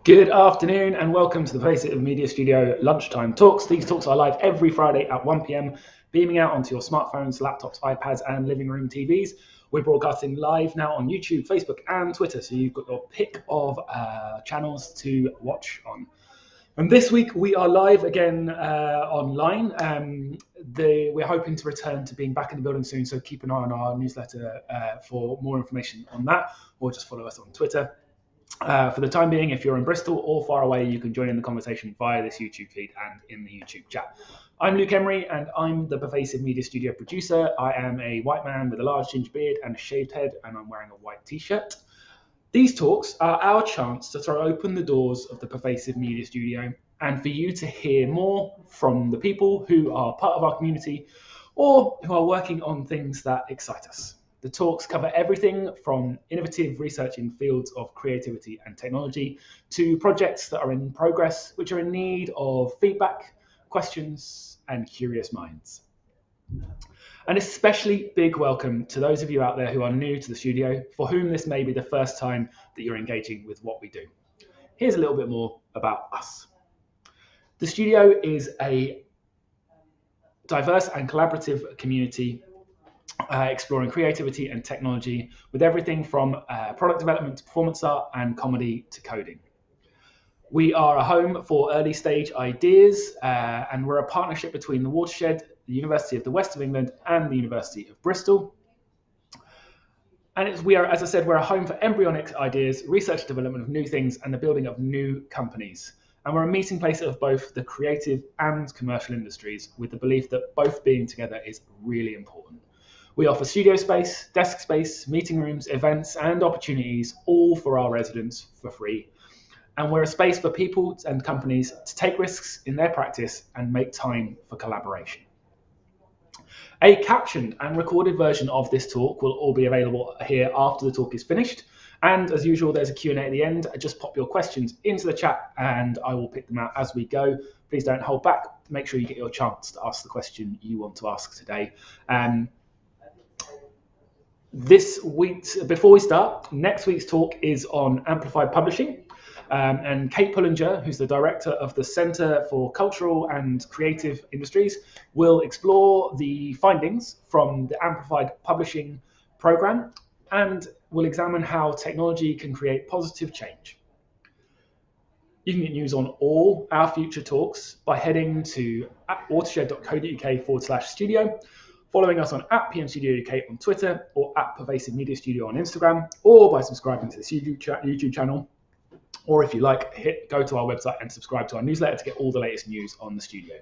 Good afternoon and welcome to the Pervasive Media Studio Lunchtime Talks. These talks are live every Friday at 1 p.m, beaming out onto your smartphones, laptops, iPads and living room TVs. We're broadcasting live now on YouTube, Facebook and Twitter, so you've got your pick of channels to watch on. And this week we are live again online. We're hoping to return to being back in the building soon, so keep an eye on our newsletter for more information on that, or just follow us on Twitter. For the time being, if you're in Bristol or far away, you can join in the conversation via this YouTube feed and in the YouTube chat. I'm Luke Emery and I'm the Pervasive Media Studio producer. I am a white man with a large ginger beard and a shaved head, and I'm wearing a white t-shirt. These talks are our chance to throw open the doors of the Pervasive Media Studio and for you to hear more from the people who are part of our community or who are working on things that excite us. The talks cover everything from innovative research in fields of creativity and technology to projects that are in progress, which are in need of feedback, questions, and curious minds. An especially big welcome to those of you out there who are new to the studio, for whom this may be the first time that you're engaging with what we do. Here's a little bit more about us. The studio is a diverse and collaborative community exploring creativity and technology with everything from product development to performance art and comedy to coding. We are a home for early stage ideas and we're a partnership between the Watershed, the University of the West of England and the University of Bristol. And we are, as I said, we're a home for embryonic ideas, research and development of new things and the building of new companies. And we're a meeting place of both the creative and commercial industries, with the belief that both being together is really important. We offer studio space, desk space, meeting rooms, events and opportunities, all for our residents for free. And we're a space for people and companies to take risks in their practice and make time for collaboration. A captioned and recorded version of this talk will all be available here after the talk is finished. And as usual, there's a Q&A at the end. Just pop your questions into the chat and I will pick them out as we go. Please don't hold back. Make sure you get your chance to ask the question you want to ask today. This week, before we start, next week's talk is on amplified publishing. And Kate Pullinger, who's the director of the Centre for Cultural and Creative Industries, will explore the findings from the amplified publishing programme and will examine how technology can create positive change. You can get news on all our future talks by heading to watershed.co.uk/studio, following us on @PMStudioUK on Twitter or @Pervasive Media Studio on Instagram, or by subscribing to this YouTube channel. Or if you like, go to our website and subscribe to our newsletter to get all the latest news on the studio.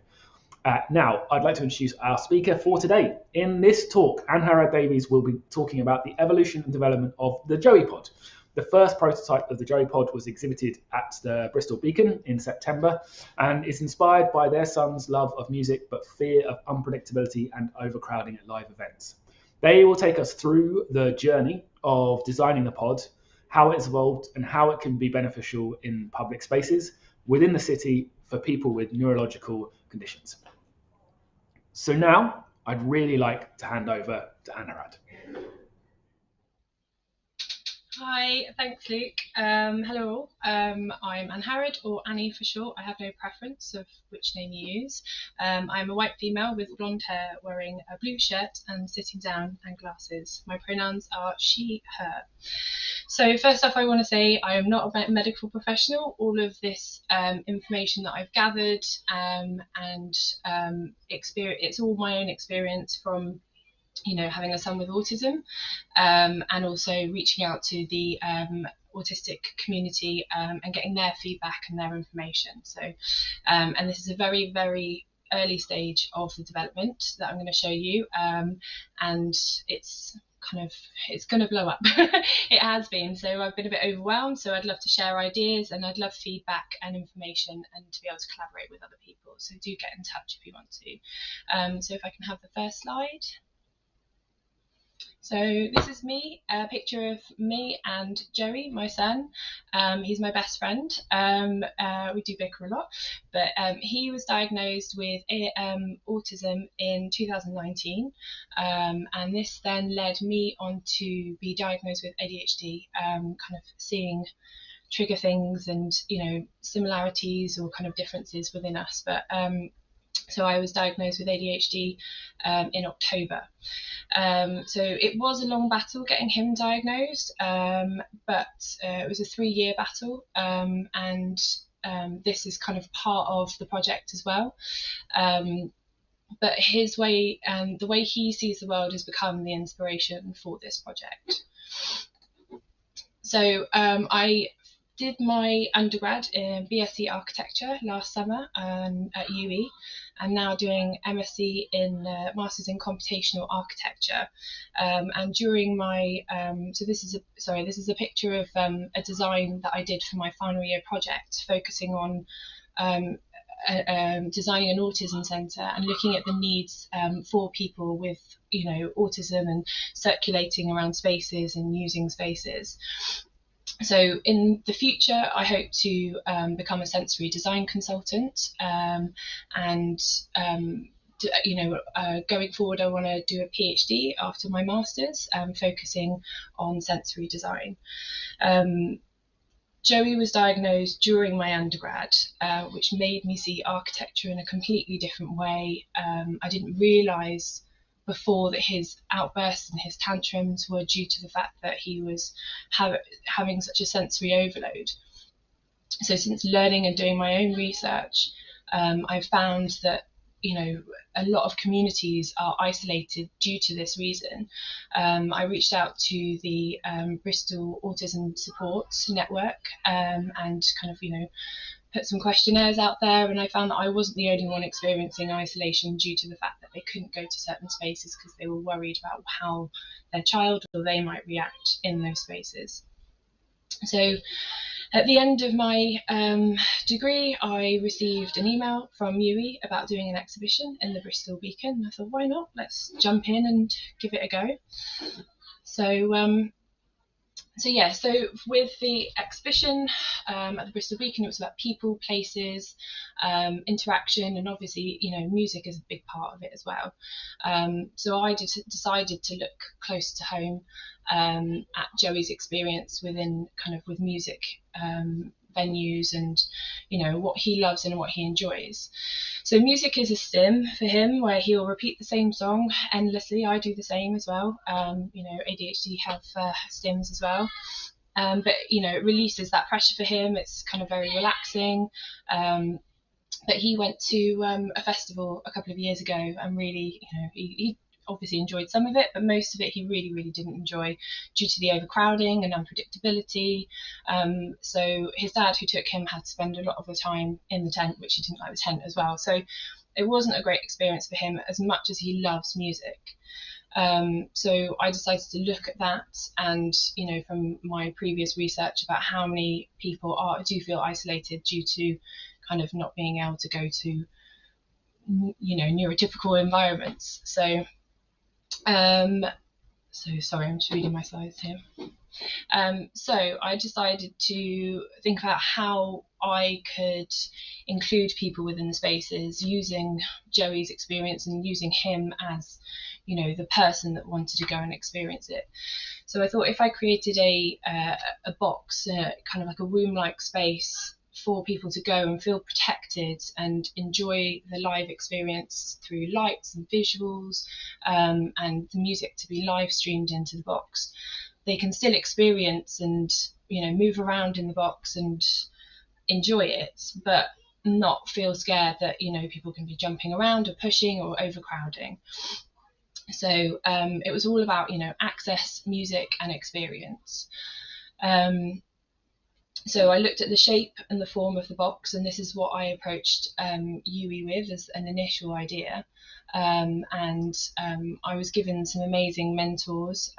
Now, I'd like to introduce our speaker for today. In this talk, Angharad Davies will be talking about the evolution and development of the Joeypod. The first prototype of the Joeypod was exhibited at the Bristol Beacon in September and is inspired by their son's love of music but fear of unpredictability and overcrowding at live events. They will take us through the journey of designing the pod, how it's evolved and how it can be beneficial in public spaces within the city for people with neurological conditions. So now I'd really like to hand over to Angharad. Hi, thanks Luke. Hello all. I'm Angharad, or Annie for short. I have no preference of which name you use. I'm a white female with blonde hair, wearing a blue shirt and sitting down and glasses. My pronouns are she, her. So first off, I want to say I am not a medical professional. All of this information that I've gathered and experience, it's all my own experience from having a son with autism, and also reaching out to the autistic community and getting their feedback and their information. So, and this is a very, very early stage of the development that I'm going to show you, and it's going to blow up. It has been. So I've been a bit overwhelmed. So I'd love to share ideas and I'd love feedback and information and to be able to collaborate with other people. So do get in touch if you want to. So if I can have the first slide. So this is me, a picture of me and Joey, my son. He's my best friend. We do bicker a lot, but he was diagnosed with autism in 2019, and this then led me on to be diagnosed with ADHD, kind of seeing trigger things and, you know, similarities or kind of differences within us. But so I was diagnosed with ADHD in October. So it was a long battle getting him diagnosed, but it was a 3-year battle, and this is kind of part of the project as well. But his way and the way he sees the world has become the inspiration for this project. So I did my undergrad in BSc Architecture last summer at UE, and now doing MSc in Masters in Computational Architecture. And during my so this is a picture of a design that I did for my final year project, focusing on designing an autism centre and looking at the needs for people with, you know, autism and circulating around spaces and using spaces. So in the future, I hope to become a sensory design consultant, and you know, going forward, I want to do a PhD after my masters, focusing on sensory design. Joey was diagnosed during my undergrad, which made me see architecture in a completely different way. I didn't realise before that his outbursts and his tantrums were due to the fact that he was having such a sensory overload. So since learning and doing my own research, I've found that, you know, a lot of communities are isolated due to this reason. I reached out to the Bristol Autism Support Network, and kind of, you know, put some questionnaires out there, and I found that I wasn't the only one experiencing isolation due to the fact that they couldn't go to certain spaces because they were worried about how their child or they might react in those spaces. So at the end of my degree, I received an email from UE about doing an exhibition in the Bristol Beacon. I thought, why not? Let's jump in and give it a go. So with the exhibition at the Bristol Beacon, it was about people, places, interaction, and obviously, you know, music is a big part of it as well. So I decided to look close to home at Joey's experience with music venues, and, you know, what he loves and what he enjoys. So music is a stim for him, where he'll repeat the same song endlessly. I do the same as well. You know, ADHD have stims as well. But, you know, it releases that pressure for him. It's kind of very relaxing. But he went to a festival a couple of years ago, and really, you know, he obviously enjoyed some of it, but most of it he really didn't enjoy due to the overcrowding and unpredictability. So his dad, who took him, had to spend a lot of the time in the tent, which he didn't like the tent as well. So it wasn't a great experience for him as much as he loves music. So I decided to look at that, and, you know, from my previous research about how many people do feel isolated due to kind of not being able to go to, you know, neurotypical environments. So sorry, I'm just reading my slides here. So I decided to think about how I could include people within the spaces, using Joey's experience and using him as, you know, the person that wanted to go and experience it. So I thought, if I created a box, kind of like a room-like space for people to go and feel protected and enjoy the live experience through lights and visuals, and the music to be live streamed into the box, they can still experience and, you know, move around in the box and enjoy it, but not feel scared that, you know, people can be jumping around or pushing or overcrowding. So it was all about, you know, access, music and experience. So I looked at the shape and the form of the box, and this is what I approached UE with as an initial idea. And I was given some amazing mentors,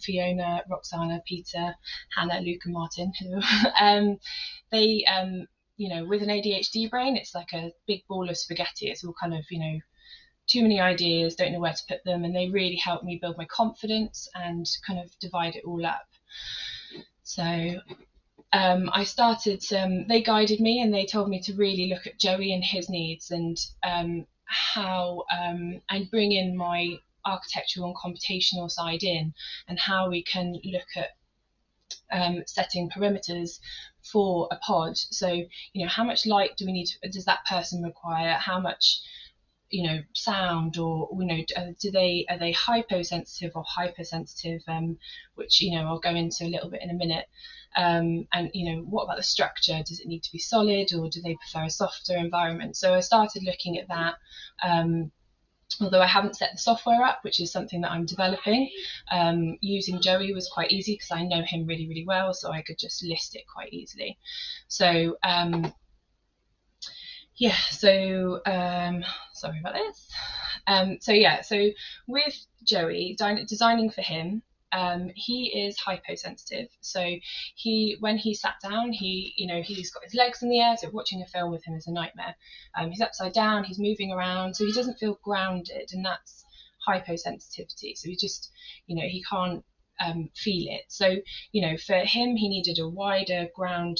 Fiona, Roxana, Peter, Hannah, Luke and Martin, who they, you know, with an ADHD brain, it's like a big ball of spaghetti. It's all kind of, you know, too many ideas, don't know where to put them, and they really helped me build my confidence and kind of divide it all up. So I started, they guided me, and they told me to really look at Joey and his needs, and how and bring in my architectural and computational side in, and how we can look at setting perimeters for a pod. So, you know, how much light do we need does that person require? How much, you know, sound, or, you know, are they hyposensitive or hypersensitive, which, you know, I'll go into a little bit in a minute. And, you know, what about the structure? Does it need to be solid, or do they prefer a softer environment? So I started looking at that. Although I haven't set the software up, which is something that I'm developing. Using Joey was quite easy because I know him really, really well, so I could just list it quite easily. So sorry about this. So with Joey, designing for him, he is hyposensitive. So when he sat down, he's got his legs in the air, so watching a film with him is a nightmare. He's upside down, he's moving around, so he doesn't feel grounded, and that's hyposensitivity. So he can't feel it. So, you know, for him, he needed a wider ground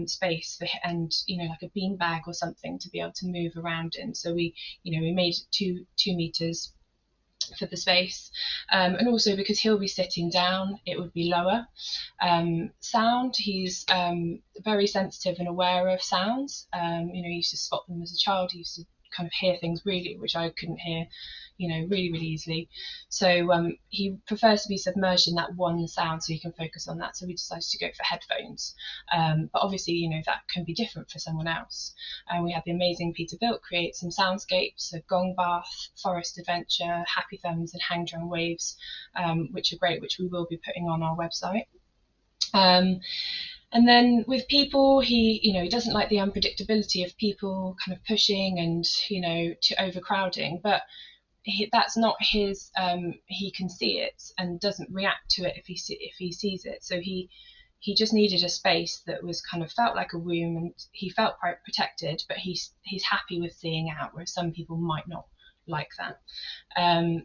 space and, you know, like a bean bag or something to be able to move around in. So we made 2 meters for the space, and also because he'll be sitting down, it would be lower. Sound, he's very sensitive and aware of sounds. He used to spot them as a child. He used to kind of hear things which I couldn't hear, really, really easily. So he prefers to be submerged in that one sound so he can focus on that. So we decided to go for headphones. But obviously, that can be different for someone else. And we had the amazing Peter Bilk create some soundscapes, a gong bath, forest adventure, happy thumbs, and hang drum waves, which are great, which we will be putting on our website. And then with people, he doesn't like the unpredictability of people kind of pushing and, to overcrowding, but that's not his, he can see it and doesn't react to it if he sees it. So he just needed a space that was kind of felt like a room, and he felt quite protected, but he's happy with seeing out, whereas some people might not like that.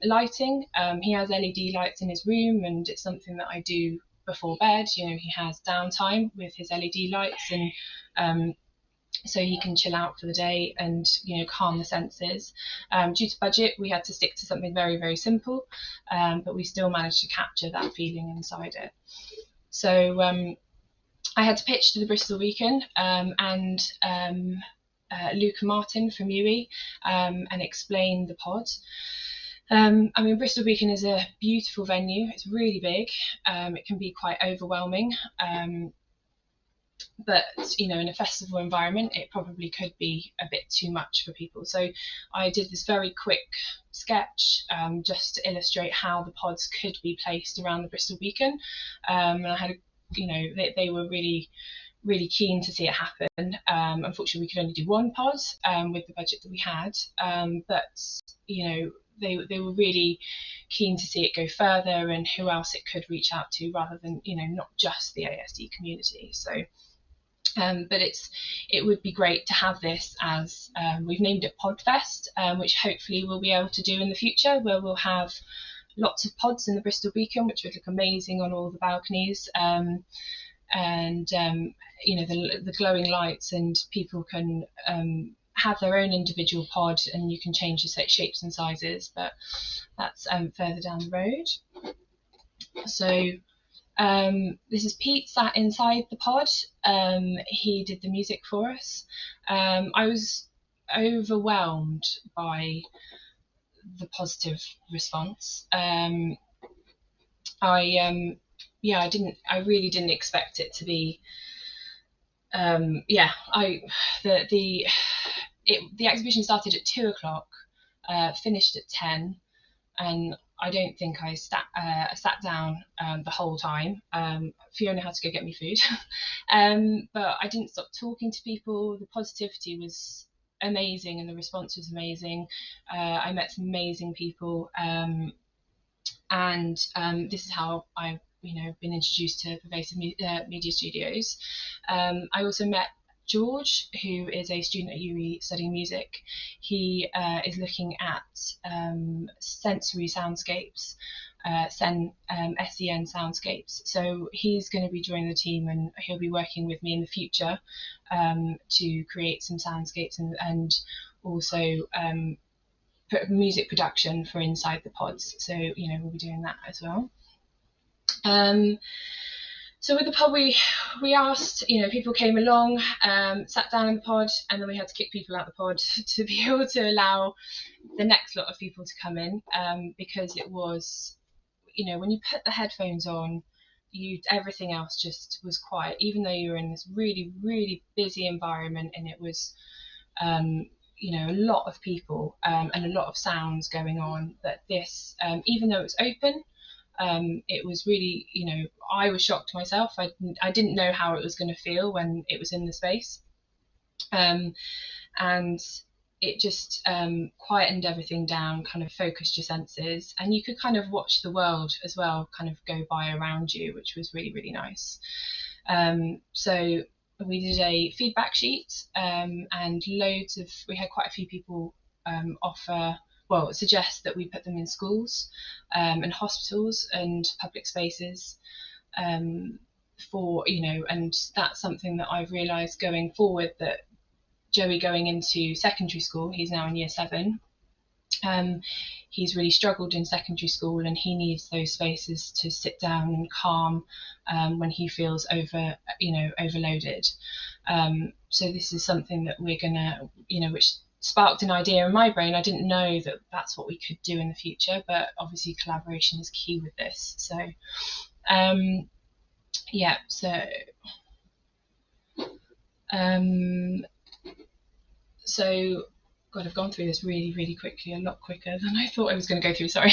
Lighting, he has LED lights in his room, and it's something that I do before bed. He has downtime with his LED lights, and so he can chill out for the day and calm the senses. Due to budget, we had to stick to something very, very simple, but we still managed to capture that feeling inside it. So I had to pitch to the Bristol Beacon and Luca Martin from UE and explain the pod. Bristol Beacon is a beautiful venue. It's really big. It can be quite overwhelming. But in a festival environment, it probably could be a bit too much for people. So I did this very quick sketch just to illustrate how the pods could be placed around the Bristol Beacon. And I had, they were really, really keen to see it happen. Unfortunately, we could only do one pod with the budget that we had. But they were really keen to see it go further and who else it could reach out to, rather than not just the ASD community. So but it would be great to have this as we've named it Podfest, which hopefully we'll be able to do in the future, where we'll have lots of pods in the Bristol Beacon, which would look amazing on all the balconies, and the glowing lights, and people can have their own individual pod, and you can change the shapes and sizes, but that's further down the road. So this is Pete sat inside the pod. He did the music for us. I was overwhelmed by the positive response. I really didn't expect it to be. The exhibition started at 2:00, finished at 10, and I don't think I sat down the whole time. Fiona had to go get me food, but I didn't stop talking to people. The positivity was amazing, and the response was amazing. I met some amazing people, and this is how I've been introduced to Pervasive Media Studios. I also met George, who is a student at UE studying music. He is looking at sensory soundscapes, SEN soundscapes. So he's going to be joining the team, and he'll be working with me in the future to create some soundscapes and also put music production for inside the pods. So we'll be doing that as well. So with the pod, we asked, people came along, sat down in the pod, and then we had to kick people out the pod to be able to allow the next lot of people to come in, because it was, when you put the headphones on, everything else just was quiet, even though you were in this really, really busy environment, and it was, a lot of people, and a lot of sounds going on. But this, even though it was open, it was really, I was shocked myself. I didn't know how it was going to feel when it was in the space, and it just quietened everything down, kind of focused your senses, and you could kind of watch the world as well kind of go by around you, which was really, really nice. So we did a feedback sheet, and we had quite a few people suggest that we put them in schools, and hospitals and public spaces, and that's something that I've realised going forward, that Joey going into secondary school, he's now in year 7, he's really struggled in secondary school, and he needs those spaces to sit down and calm when he feels overloaded. So this is something that we're gonna, which sparked an idea in my brain. I didn't know that that's what we could do in the future, but obviously collaboration is key with this. So so God, I've gone through this really, really quickly, a lot quicker than I thought I was going to go through. Sorry.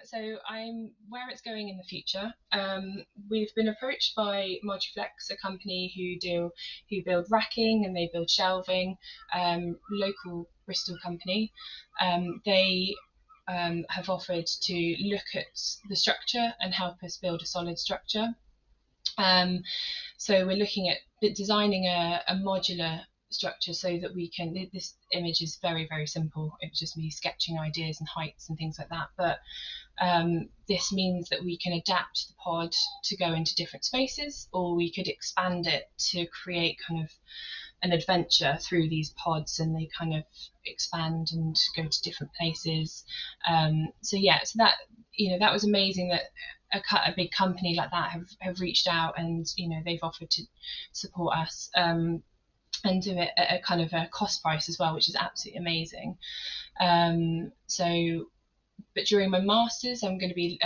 So I'm where it's going in the future. We've been approached by Moduflex, a company who build racking and they build shelving. Local Bristol company. They have offered to look at the structure and help us build a solid structure. So we're looking at designing a modular structure so that we can, this image is very, very simple. It was just me sketching ideas and heights and things like that. But this means that we can adapt the pod to go into different spaces, or we could expand it to create kind of an adventure through these pods, and they kind of expand and go to different places. So that was amazing that a big company like that have reached out, and they've offered to support us, and do it at a kind of a cost price as well, which is absolutely amazing. But during my masters, I'm going to be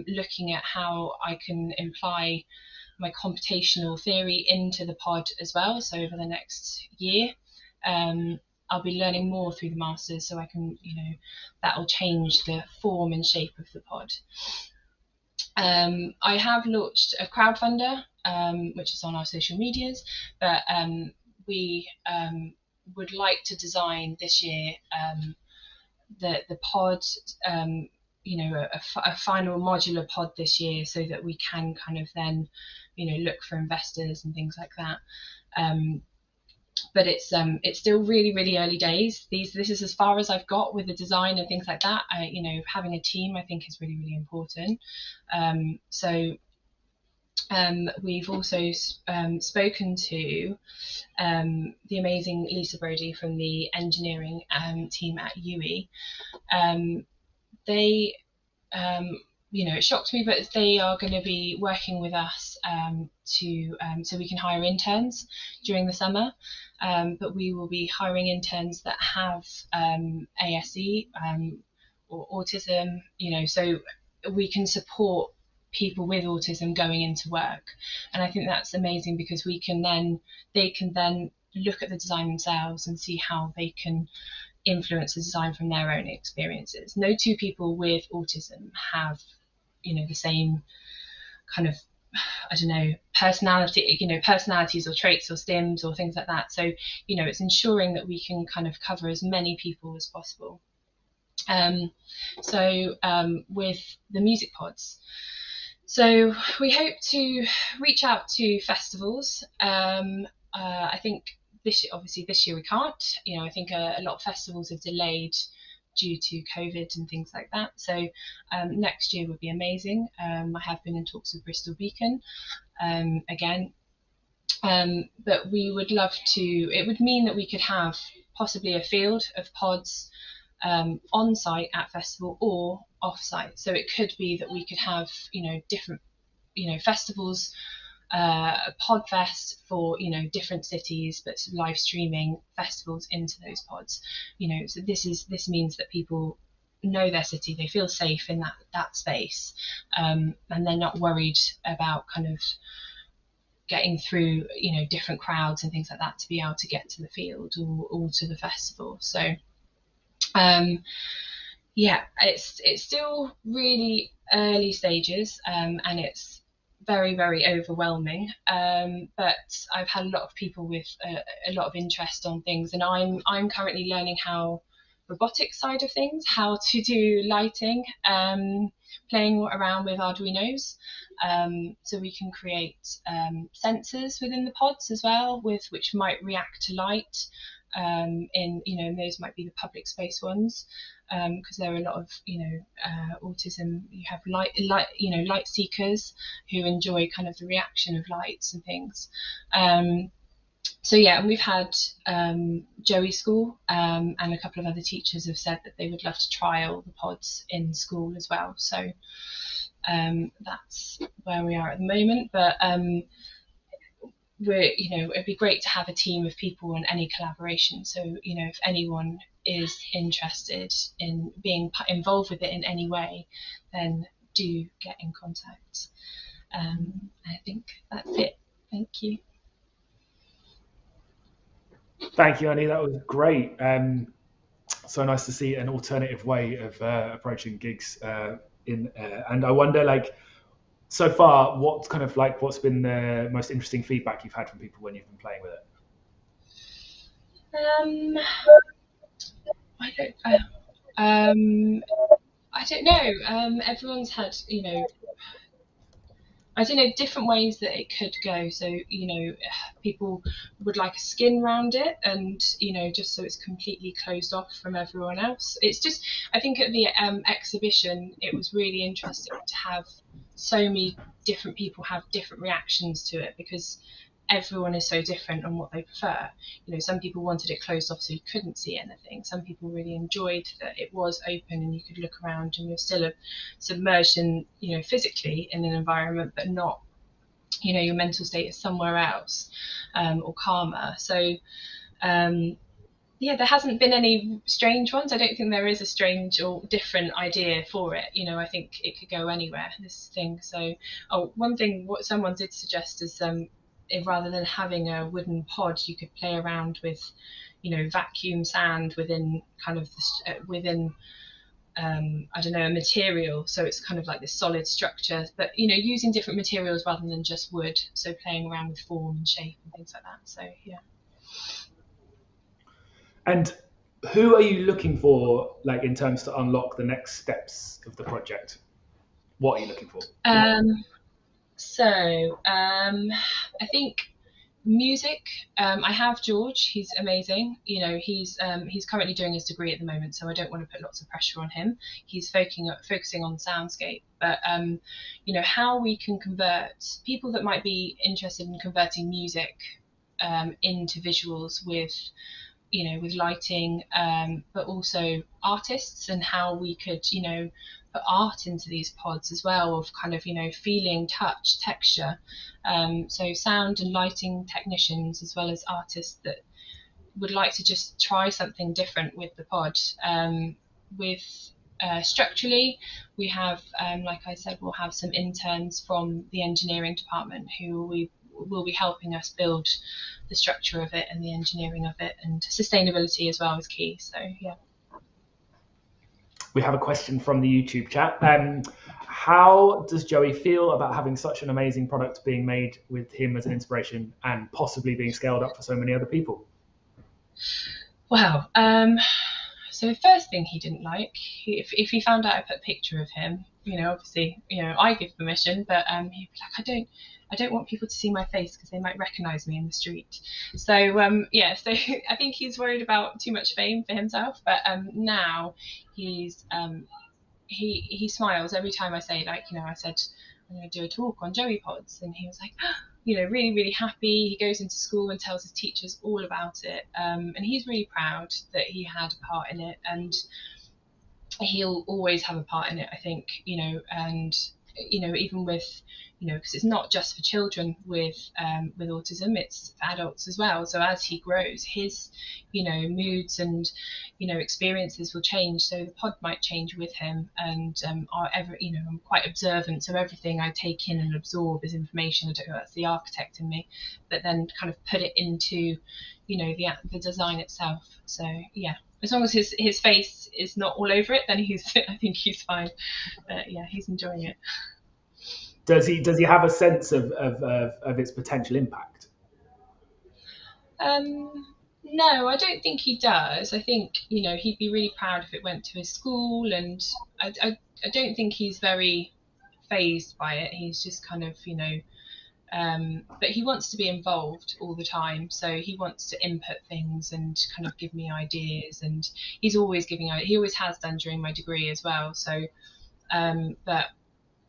looking at how I can imply my computational theory into the pod as well. So over the next year, I'll be learning more through the masters, so I can, that will change the form and shape of the pod. I have launched a crowdfunder, which is on our social medias, but we would like to design this year the pod, a final modular pod this year, so that we can kind of then, look for investors and things like that. But it's still really, really early days. This is as far as I've got with the design and things like that. Having a team, I think, is really, really important. We've also spoken to the amazing Lisa Brody from the engineering team at UE. They, it shocked me, but they are going to be working with us so we can hire interns during the summer. But we will be hiring interns that have ASE or autism, so we can support people with autism going into work. And I think that's amazing, because they can then look at the design themselves and see how they can influence the design from their own experiences. No two people with autism have, the same kind of, personalities or traits or stims or things like that. So, it's ensuring that we can kind of cover as many people as possible. With the music pods, so we hope to reach out to festivals. I think this year we can't. I think a lot of festivals have delayed due to COVID and things like that. So next year would be amazing. I have been in talks with Bristol Beacon again. But we would love to, it would mean that we could have possibly a field of pods on site at festival or off site. So it could be that we could have, different festivals, Podfest for different cities, but live streaming festivals into those pods. So this means that people know their city, they feel safe in that space, and they're not worried about kind of getting through different crowds and things like that to be able to get to the field or to the festival. So it's still really early stages, and it's very, very overwhelming, but I've had a lot of people with a lot of interest on things, and I'm currently learning how robotics side of things, how to do lighting, playing around with Arduinos, so we can create sensors within the pods as well, which might react to light, and those might be the public space ones, because there are a lot of autism. You have light seekers who enjoy kind of the reaction of lights and things. So and we've had Joey School, and a couple of other teachers have said that they would love to trial the pods in school as well. So that's where we are at the moment. But it'd be great to have a team of people and any collaboration. So if anyone is interested in being involved with it in any way, then do get in contact. I think that's it. Thank you. Thank you, Annie. That was great. So nice to see an alternative way of approaching gigs and I wonder, so far, what's been the most interesting feedback you've had from people when you've been playing with it? I don't know. Everyone's had different ways that it could go. So, people would like a skin around it, and, just so it's completely closed off from everyone else. It's just, I think at the exhibition, it was really interesting to have so many different people have different reactions to it, because everyone is so different on what they prefer. Some people wanted it closed off so you couldn't see anything. Some people really enjoyed that it was open and you could look around and you're still submerged in, physically in an environment, but not, your mental state is somewhere else, or calmer. So there hasn't been any strange ones. I don't think there is a strange or different idea for it. I think it could go anywhere, this thing. So one thing what someone did suggest is rather than having a wooden pod, you could play around with, vacuum sand within kind of within I don't know, a material. So it's kind of like this solid structure, but using different materials rather than just wood. So playing around with form and shape and things like that. So yeah. And who are you looking for, in terms to unlock the next steps of the project? What are you looking for? I think music. I have George. He's amazing. He's currently doing his degree at the moment, so I don't want to put lots of pressure on him. He's focusing on soundscape, but how we can convert people that might be interested in converting music into visuals with lighting, but also artists, and how we could put art into these pods as well, of kind of feeling, touch, texture. So sound and lighting technicians, as well as artists that would like to just try something different with the pod. Structurally, we have, like I said, we'll have some interns from the engineering department who will be helping us build the structure of it and the engineering of it, and sustainability as well is key. So yeah. We have a question from the YouTube chat. How does Joey feel about having such an amazing product being made with him as an inspiration and possibly being scaled up for so many other people? Wow. So the first thing he didn't like, if he found out I put a picture of him, obviously, I give permission, but he'd be like, I don't want people to see my face because they might recognize me in the street. So so I think he's worried about too much fame for himself, but now he's he smiles every time I say, I said I'm going to do a talk on Joey pods, and he was like, really, really happy. He goes into school and tells his teachers all about it, and he's really proud that he had a part in it, and he'll always have a part in it, I think, and even with because it's not just for children with autism, it's for adults as well. So as he grows, his moods and experiences will change. So the pod might change with him, and I'm quite observant. So everything I take in and absorb is information. I don't know, that's the architect in me, but then kind of put it into the design itself. So yeah, as long as his face is not all over it, then I think he's fine. But yeah, he's enjoying it. Does he have a sense of its potential impact? No, I don't think he does. I think he'd be really proud if it went to his school, and I don't think he's very fazed by it. He's just kind of but he wants to be involved all the time, so he wants to input things and kind of give me ideas, and he's always he always has done during my degree as well. So but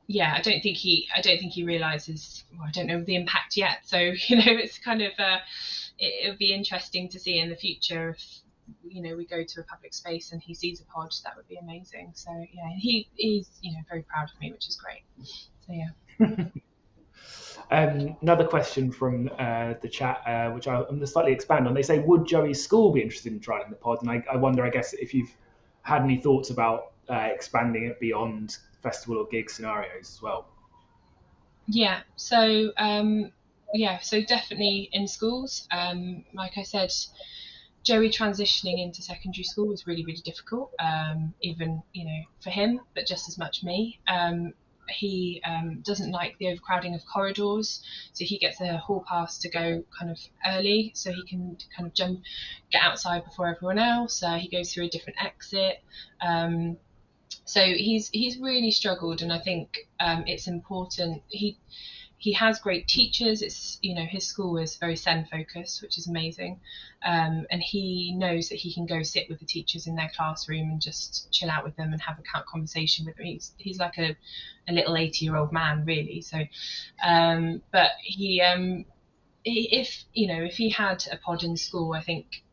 yeah, I don't think he realizes, well, I don't know the impact yet, so it's kind of it'll be interesting to see in the future if we go to a public space and he sees a pod. That would be amazing. So yeah, he's very proud of me, which is great. So yeah. Another question from the chat, which I'm going to slightly expand on. They say, would Joey's school be interested in trialing the pod? And I wonder, I guess, if you've had any thoughts about expanding it beyond festival or gig scenarios as well. Yeah, so so definitely in schools. Like I said, Joey transitioning into secondary school was really, really difficult, even for him, but just as much me. He doesn't like the overcrowding of corridors, so he gets a hall pass to go kind of early, so he can kind of get outside before everyone else. He goes through a different exit. So he's really struggled, and I think it's important. He has great teachers. It's his school is very SEN focused, which is amazing, and he knows that he can go sit with the teachers in their classroom and just chill out with them and have a conversation with them. He's like a little 80-year-old man, really. So, but if he had a pod in school, I think.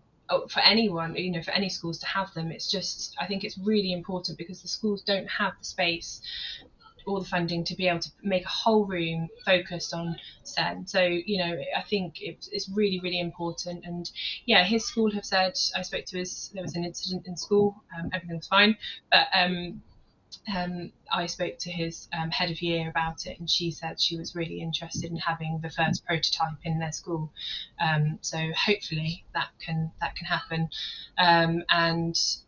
For anyone, for any schools to have them, I think it's really important, because the schools don't have the space or the funding to be able to make a whole room focused on SEN. So, I think it's really, really important. And yeah, his school have said, I spoke to there was an incident in school, everything was fine, but I spoke to his head of year about it, and she said she was really interested in having the first prototype in their school. So hopefully that can happen. And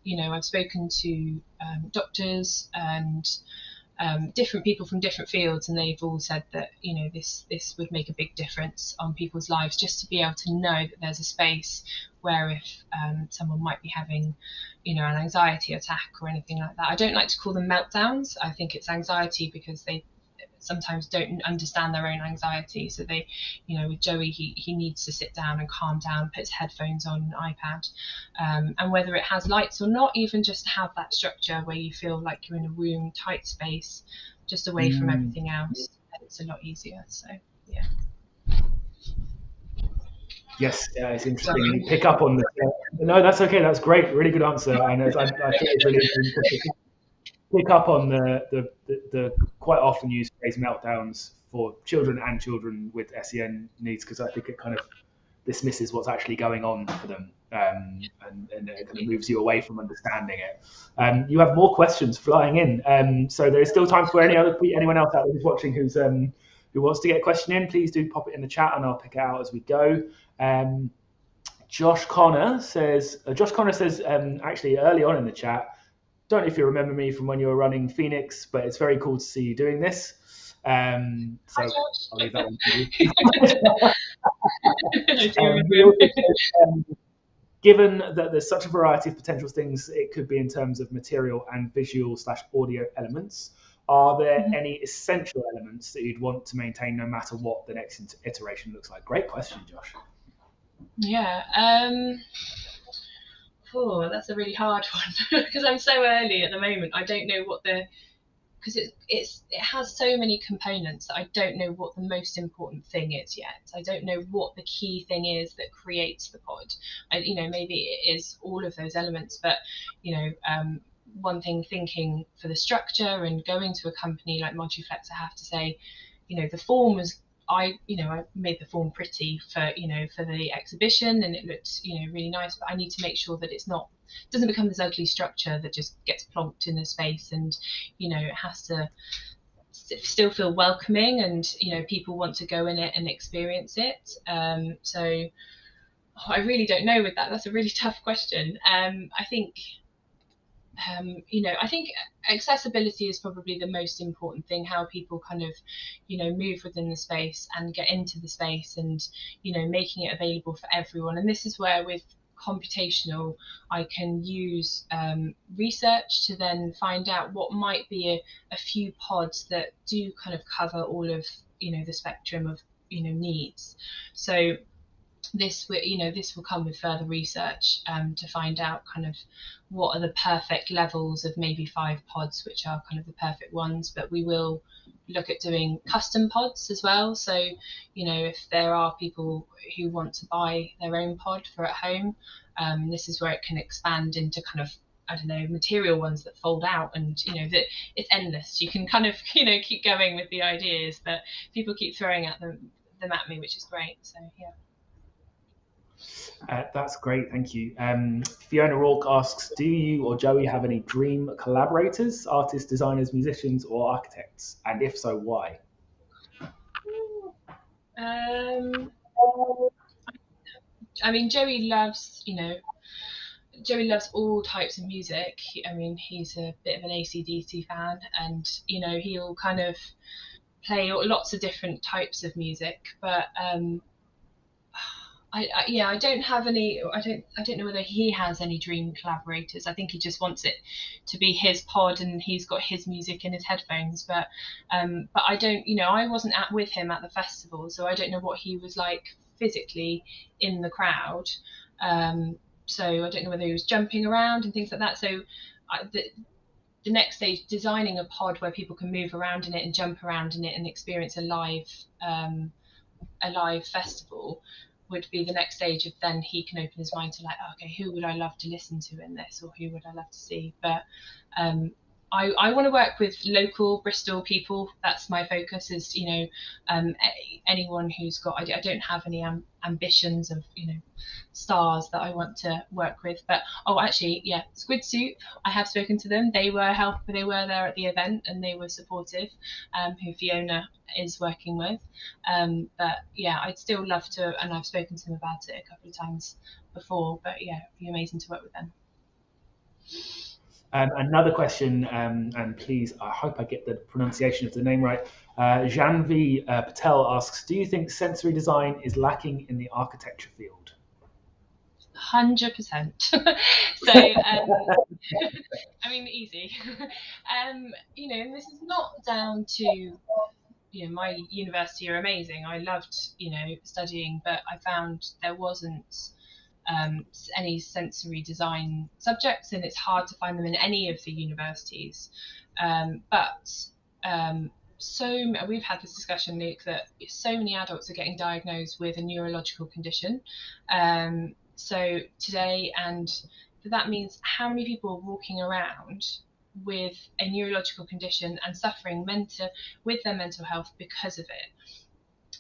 I've spoken to doctors and different people from different fields, and they've all said that this would make a big difference on people's lives, just to be able to know that there's a space where if someone might be having an anxiety attack or anything like that. I don't like to call them meltdowns. I think it's anxiety, because they sometimes don't understand their own anxiety. So they, with Joey, he needs to sit down and calm down, put his headphones on, an iPad, and whether it has lights or not, even just have that structure where you feel like you're in a room, tight space, just away from everything else. It's a lot easier. So yeah. Yes, it's interesting. You pick up on the. No, that's okay. That's great. Really good answer. And I think it's really interesting to pick up on the quite often used phrase meltdowns for children and children with SEN needs, because I think it kind of dismisses what's actually going on for them, and it kind of moves you away from understanding it. You have more questions flying in, so there is still time for anyone else out there who's watching who wants to get a question in. Please do pop it in the chat, and I'll pick it out as we go. Josh Connor says, actually early on in the chat, don't know if you remember me from when you were running Phoenix, but it's very cool to see you doing this. So I'll leave that one to you. Given that there's such a variety of potential things it could be in terms of material and visual/audio elements, are there any essential elements that you'd want to maintain no matter what the next iteration looks like? Great question, Josh. Yeah. That's a really hard one, because I'm so early at the moment. I don't know because it has so many components that I don't know what the most important thing is yet. I don't know what the key thing is that creates the pod. Maybe it is all of those elements, but one thing, thinking for the structure and going to a company like Moduflex, I have to say, the form was, I made the form pretty for for the exhibition, and it looked really nice, but I need to make sure that doesn't become this ugly structure that just gets plonked in a space, and it has to still feel welcoming, and people want to go in it and experience it. So I really don't know with that. That's a really tough question. I think I think accessibility is probably the most important thing, how people kind of, move within the space and get into the space, and, making it available for everyone. And this is where with computational, I can use research to then find out what might be a few pods that do kind of cover all of, the spectrum of, needs. So this will come with further research to find out kind of what are the perfect levels of maybe 5 pods, which are kind of the perfect ones. But we will look at doing custom pods as well. So if there are people who want to buy their own pod for at home, this is where it can expand into kind of, I don't know, material ones that fold out, and that it's endless. You can kind of keep going with the ideas that people keep throwing at them at me, which is great. So yeah. That's great, thank you. Fiona Rourke asks, do you or Joey have any dream collaborators, artists, designers, musicians, or architects? And if so, why? I mean, Joey loves all types of music. I mean, he's a bit of an AC/DC fan, and he'll kind of play lots of different types of music. But I don't have any. I don't know whether he has any dream collaborators. I think he just wants it to be his pod, and he's got his music in his headphones. But I don't. I wasn't with him at the festival, so I don't know what he was like physically in the crowd. So I don't know whether he was jumping around and things like that. So the next stage, designing a pod where people can move around in it and jump around in it and experience a live festival, would be the next stage of then he can open his mind to like, oh, okay, who would I love to listen to in this, or who would I love to see? But I want to work with local Bristol people. That's my focus, is anyone who's got, I don't have any ambitions of stars that I want to work with. But actually, yeah, Squid Soup, I have spoken to them. They were there at the event, and they were supportive, who Fiona is working with. But yeah, I'd still love to, and I've spoken to them about it a couple of times before. But yeah, it'd be amazing to work with them. Another question, and please, I hope I get the pronunciation of the name right. Janvi Patel asks, do you think sensory design is lacking in the architecture field? 100%. So, I mean, easy. And this is not down to, my university are amazing. I loved, studying, but I found there wasn't any sensory design subjects, and it's hard to find them in any of the universities. So we've had this discussion, Luke, that so many adults are getting diagnosed with a neurological condition. So today, and that means how many people are walking around with a neurological condition and suffering with their mental health because of it.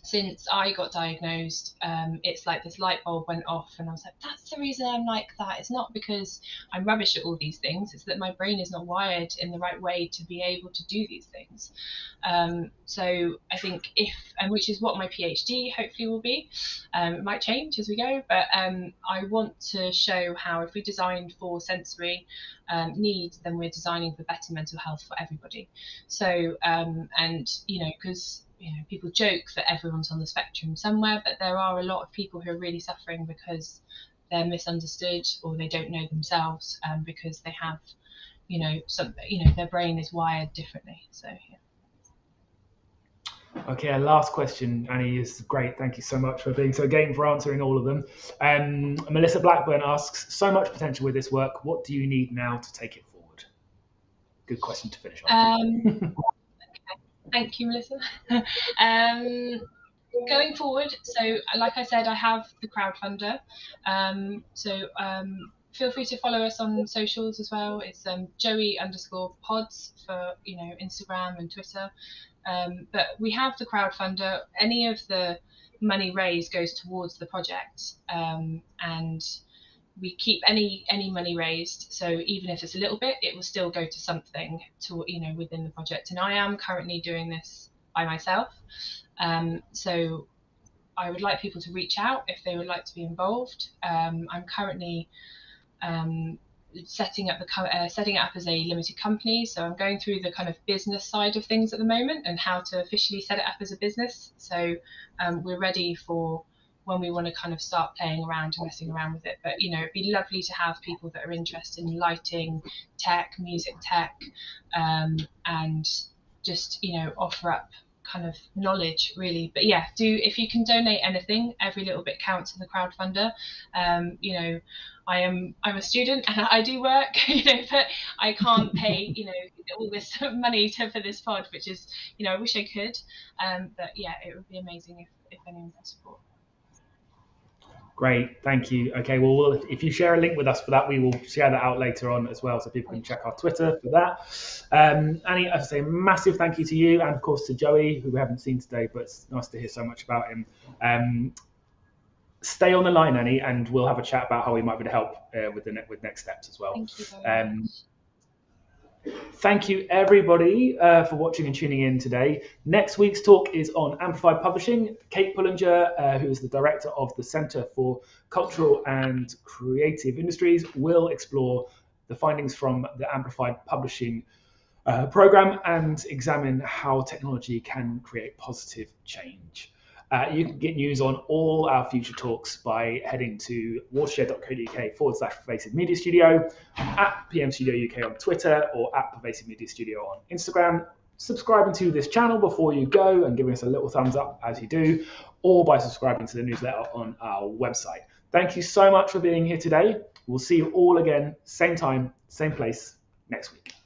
Since I got diagnosed, it's like this light bulb went off, and I was like, that's the reason I'm like that. It's not because I'm rubbish at all these things. It's that my brain is not wired in the right way to be able to do these things. So I think which is what my PhD hopefully will be. It might change as we go, but I want to show how if we designed for sensory needs, then we're designing for better mental health for everybody. So, because people joke that everyone's on the spectrum somewhere, but there are a lot of people who are really suffering because they're misunderstood, or they don't know themselves, because they have, their brain is wired differently. So yeah. Okay, our last question, Annie, is great. Thank you so much for being so game for answering all of them. Melissa Blackburn asks, so much potential with this work. What do you need now to take it forward? Good question to finish on. Thank you, Melissa. Going forward, so like I said, I have the crowdfunder. Feel free to follow us on socials as well. It's Joey_pods for Instagram and Twitter. But we have the crowdfunder. Any of the money raised goes towards the project, and we keep any money raised. So even if it's a little bit, it will still go to something to within the project. And I am currently doing this by myself. So I would like people to reach out if they would like to be involved. I'm currently setting it up as a limited company. So I'm going through the kind of business side of things at the moment and how to officially set it up as a business. So we're ready for when we want to kind of start playing around and messing around with it. But it'd be lovely to have people that are interested in lighting, tech, music tech, and just offer up kind of knowledge really. But yeah, if you can donate anything, every little bit counts in the crowdfunder. I'm a student and I do work, but I can't pay all this money for this pod, which is I wish I could, but yeah, it would be amazing if anyone could support. Great, thank you. Okay, well, if you share a link with us for that, we will share that out later on as well, so people can check our Twitter for that. Annie, as I say, massive thank you to you, and of course to Joey, who we haven't seen today, but it's nice to hear so much about him. Stay on the line, Annie, and we'll have a chat about how we might be able to help with next steps as well. Thank you very much. Thank you, everybody, for watching and tuning in today. Next week's talk is on Amplified Publishing. Kate Pullinger, who is the director of the Centre for Cultural and Creative Industries, will explore the findings from the Amplified Publishing program and examine how technology can create positive change. You can get news on all our future talks by heading to watershed.co.uk/Pervasive Media Studio, at PM Studio UK on Twitter, or at Pervasive Media Studio on Instagram. Subscribing to this channel before you go and giving us a little thumbs up as you do, or by subscribing to the newsletter on our website. Thank you so much for being here today. We'll see you all again, same time, same place, next week.